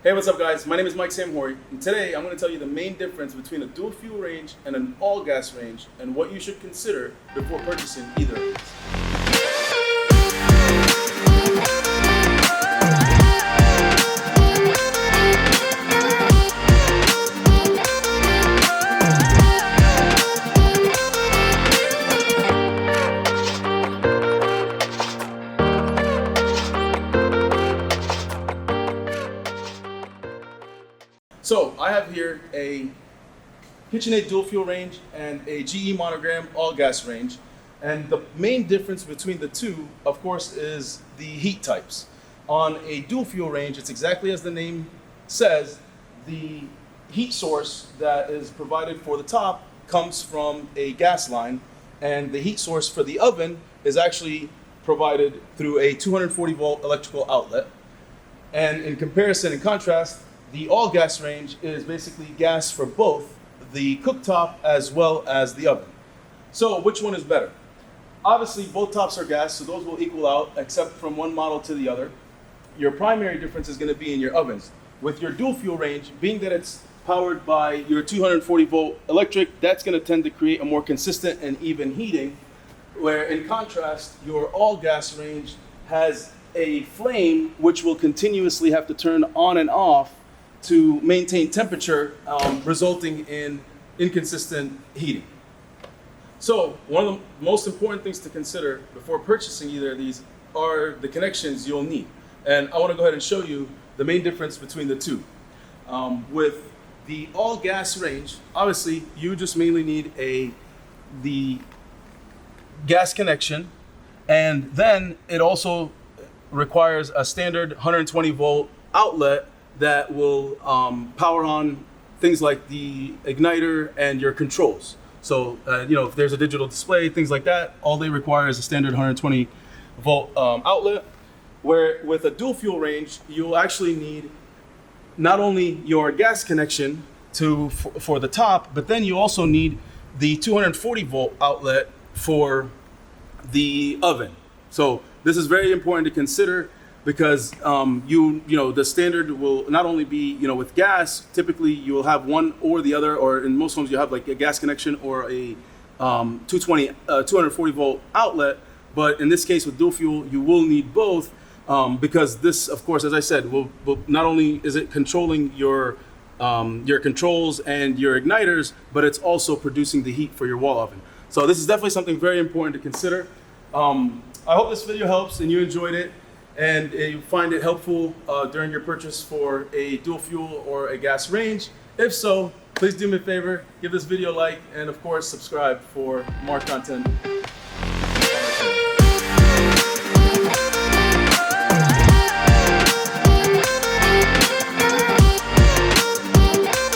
Hey, what's up guys? My name is Mike Samhori, and today I'm going to tell you the main difference between a dual fuel range and an all gas range and what you should consider before purchasing either of these. So I have here a KitchenAid dual fuel range and a GE Monogram all gas range. And the main difference between the two, of course, is the heat types. On a dual fuel range, it's exactly as the name says, the heat source that is provided for the top comes from a gas line, and the heat source for the oven is actually provided through a 240 volt electrical outlet. And in comparison, in contrast, the all gas range is basically gas for both the cooktop as well as the oven. So which one is better? Obviously both tops are gas, so those will equal out except from one model to the other. Your primary difference is going to be in your ovens. With your dual fuel range, being that it's powered by your 240 volt electric, that's going to tend to create a more consistent and even heating, where in contrast your all gas range has a flame which will continuously have to turn on and off to maintain temperature, resulting in inconsistent heating. So one of the most important things to consider before purchasing either of these are the connections you'll need. And I want to go ahead and show you the main difference between the two. With the all gas range, obviously you just mainly need the gas connection, and then it also requires a standard 120 volt outlet that will power on things like the igniter and your controls. So, if there's a digital display, things like that, all they require is a standard 120 volt outlet. Where with a dual fuel range, you'll actually need not only your gas connection for the top, but then you also need the 240 volt outlet for the oven. So this is very important to consider, because the standard will not only be with gas. Typically you will have one or the other, or in most homes you have like a gas connection or a 240 volt outlet. But in this case with dual fuel, you will need both, because this, of course, as I said, will not only is it controlling your controls and your igniters, but it's also producing the heat for your wall oven. So this is definitely something very important to consider. I hope this video helps and you enjoyed it, and you find it helpful during your purchase for a dual fuel or a gas range. If so, please do me a favor, give this video a like, and of course subscribe for more content